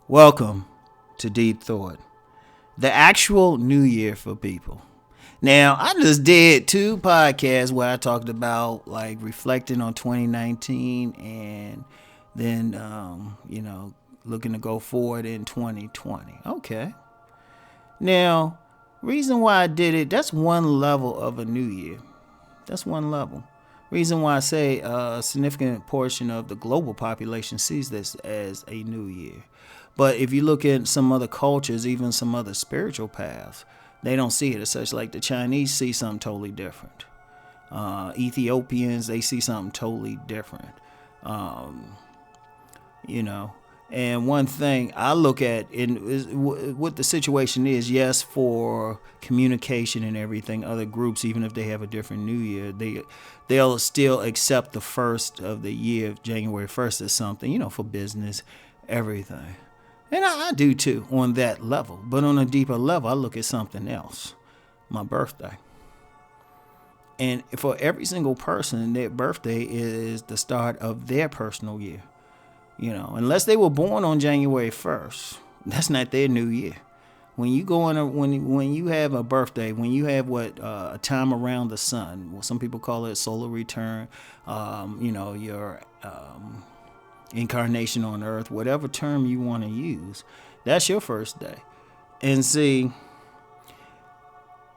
Welcome to Deep Thought, the actual new year for people. Now, I just did 2 podcasts where I talked about like reflecting on 2019 and then, looking to go forward in 2020. Okay. Now, reason why I did it, that's one level of a new year. That's one level. Reason why I say a significant portion of the global population sees this as a new year. But if you look at some other cultures, even some other spiritual paths, they don't see it as such. Like the Chinese see something totally different. Ethiopians, they see something totally different. And one thing I look at is what the situation is, yes, for communication and everything, other groups, even if they have a different new year, they'll still accept the first of the year, January 1st, as something, for business, everything. And I do too on that level. But on a deeper level, I look at something else, my birthday. And for every single person, their birthday is the start of their personal year. Unless they were born on January 1st, that's not their new year. When you go when you have a birthday, when you have a time around the sun, well, some people call it solar return, your incarnation on earth, whatever term you want to use, that's your first day. And see,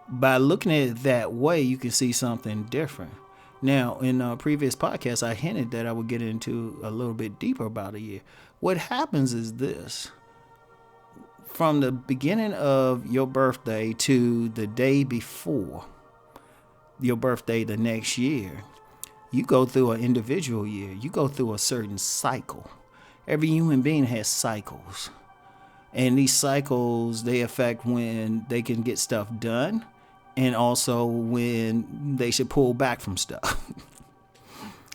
by looking at it that way, you can see something different. Now, in a previous podcast, I hinted that I would get into a little bit deeper about a year. What happens is this. From the beginning of your birthday to the day before your birthday the next year, you go through an individual year. You go through a certain cycle. Every human being has cycles. And these cycles, they affect when they can get stuff done and also when they should pull back from stuff.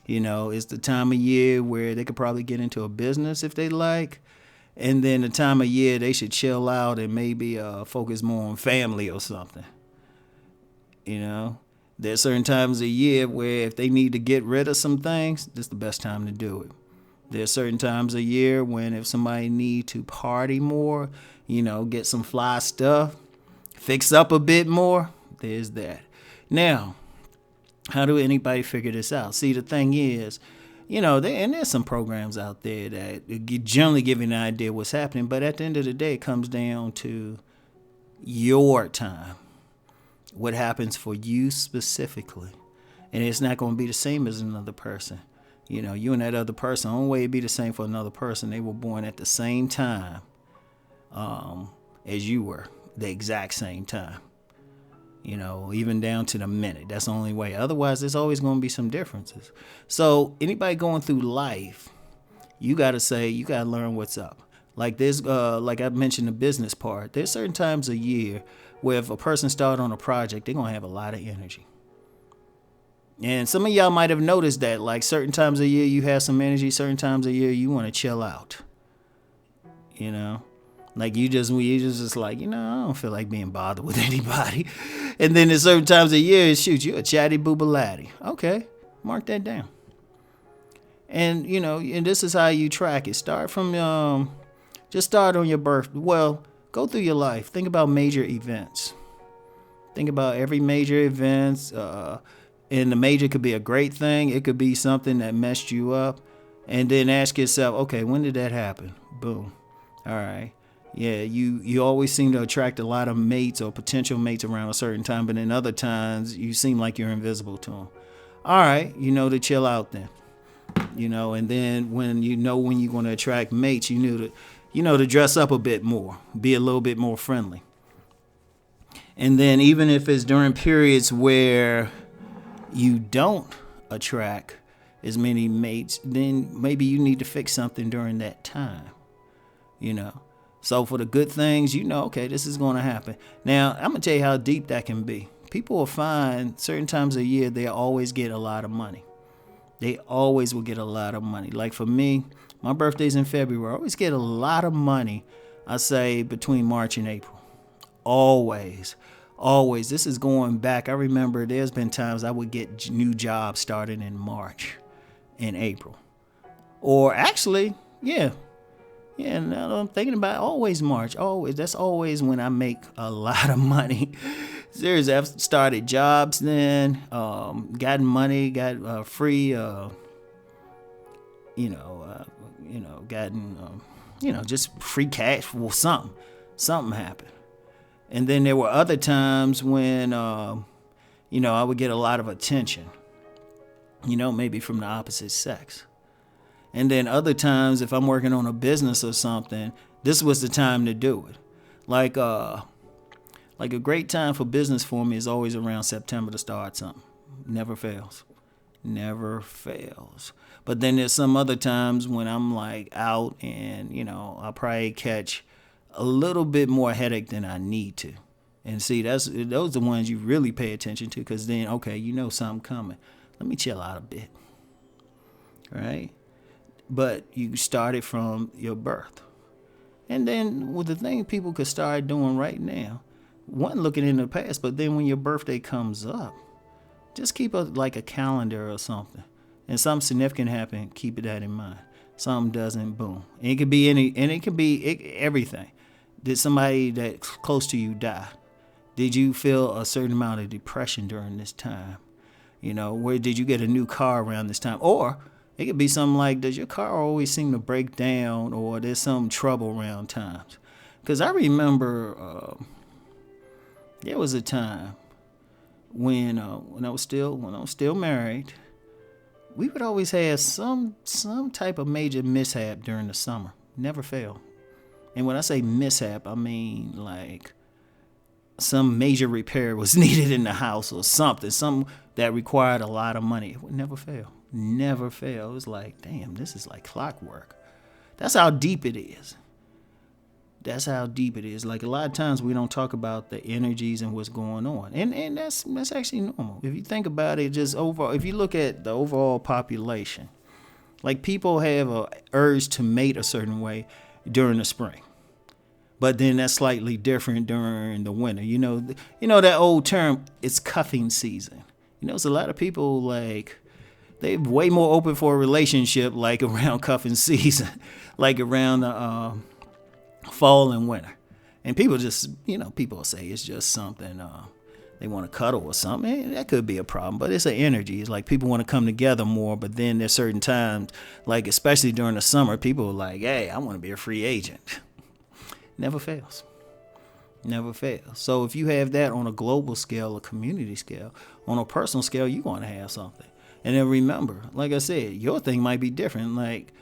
It's the time of year where they could probably get into a business if they like. And then the time of year they should chill out and maybe focus more on family or something. There's certain times of year where if they need to get rid of some things, this is the best time to do it. There's certain times of year when if somebody need to party more, get some fly stuff, fix up a bit more, there's that. Now, how do anybody figure this out? See, the thing is, there's some programs out there that generally give you an idea what's happening, but at the end of the day, it comes down to your time. What happens for you specifically. And it's not going to be the same as another person. You and that other person, the only way it'd be the same for another person, they were born at the same time as you were, the exact same time. Even down to the minute. That's the only way. Otherwise, there's always going to be some differences. So anybody going through life, you got to learn what's up. Like this, like I mentioned, the business part. There's certain times a year where if a person started on a project, they're going to have a lot of energy. And some of y'all might have noticed that, like certain times a year you have some energy, certain times a year you want to chill out. Like you just like, I don't feel like being bothered with anybody. And then there's certain times a year, shoot, you're a chatty boobalatti. Okay, mark that down. And, and this is how you track it. Start from, just start on your birthday. Well, go through your life. Think about major events. Think about every major event. And the major could be a great thing. It could be something that messed you up. And then ask yourself, okay, when did that happen? Boom. All right. Yeah, you always seem to attract a lot of mates or potential mates around a certain time. But in other times, you seem like you're invisible to them. All right. To chill out then. And then when you're going to attract mates, to dress up a bit more, be a little bit more friendly. And then even if it's during periods where you don't attract as many mates, then maybe you need to fix something during that time, So for the good things, okay, this is going to happen. Now, I'm going to tell you how deep that can be. People will find certain times of year, they always get a lot of money. They always will get a lot of money. Like for me, My birthday's in February. I always get a lot of money, I say, between March and April. Always. Always. This is going back. I remember there's been times I would get new jobs starting in March and April. Or actually, yeah. Yeah, now that I'm thinking about it, always March. Always. That's always when I make a lot of money. Seriously, I've started jobs then, gotten money, got free, gotten, just free cash. Well, something happened. And then there were other times when, I would get a lot of attention, maybe from the opposite sex. And then other times, if I'm working on a business or something, this was the time to do it. Like a great time for business for me is always around September to start something. Never fails. Never fails. But then there's some other times when I'm like out and, I'll probably catch a little bit more headache than I need to. And see, those are the ones you really pay attention to, because then, okay, something coming. Let me chill out a bit. Right? But you started from your birth. And then with the thing people could start doing right now, one, looking in the past, but then when your birthday comes up, just keep a calendar or something. And something significant happen, keep that in mind. Something doesn't, boom. And it could be everything. Did somebody that's close to you die? Did you feel a certain amount of depression during this time? Where did you get a new car around this time? Or it could be something like, does your car always seem to break down, or there's some trouble around times? Because I remember there was a time when I was still married, we would always have some type of major mishap during the summer. Never failed. And when I say mishap, I mean like some major repair was needed in the house or something that required a lot of money. It would never fail. Never fail. It was like, damn, this is like clockwork. That's how deep it is. That's how deep it is. Like a lot of times we don't talk about the energies and what's going on. And that's actually normal. If you think about it, just overall, if you look at the overall population, like people have a urge to mate a certain way during the spring. But then that's slightly different during the winter. That old term, it's cuffing season. It's a lot of people like, they're way more open for a relationship like around cuffing season, like around the fall and winter. And people just, people say it's just something, they want to cuddle or something. That could be a problem, but it's an energy. It's like people want to come together more, but then there's certain times, like especially during the summer, people are like, hey, I want to be a free agent. Never fails. Never fails. So if you have that on a global scale, a community scale, on a personal scale, you're going to have something. And then remember, like I said, your thing might be different. Like,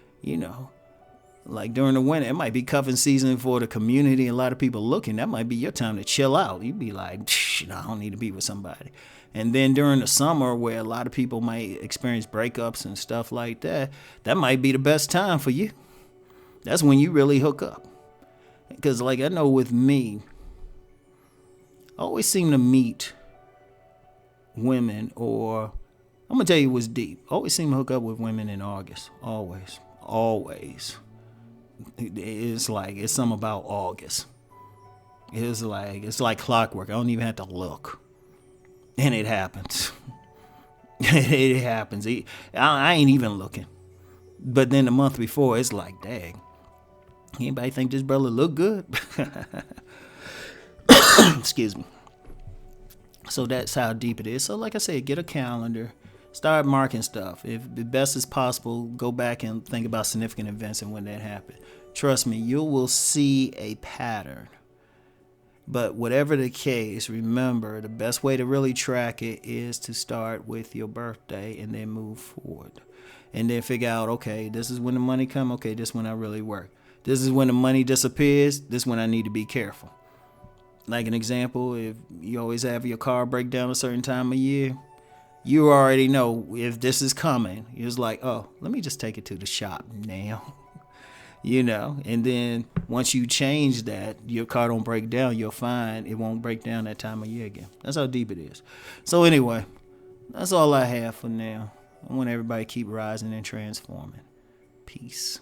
like during the winter, it might be cuffing season for the community. A lot of people looking. That might be your time to chill out. You'd be like, I don't need to be with somebody. And then during the summer, where a lot of people might experience breakups and stuff like that, that might be the best time for you. That's when you really hook up. Because like I know with me, I always seem to meet women, or I'm going to tell you what's deep. I always seem to hook up with women in August. Always. It's something about August. It's like clockwork. I don't even have to look. And it happens. It happens. I ain't even looking. But then the month before, it's like, dang. Anybody think this brother look good? Excuse me. So that's how deep it is. So like I said, get a calendar. Start marking stuff. If the best is possible, go back and think about significant events and when that happened. Trust me, you will see a pattern. But whatever the case, remember, the best way to really track it is to start with your birthday and then move forward. And then figure out, okay, this is when the money come. Okay, this is when I really work. This is when the money disappears. This is when I need to be careful. Like an example, if you always have your car break down a certain time of year, you already know if this is coming. It's like, oh, let me just take it to the shop now. And then once you change that, your car don't break down, you'll find it won't break down that time of year again. That's how deep it is. So anyway, that's all I have for now. I want everybody to keep rising and transforming. Peace.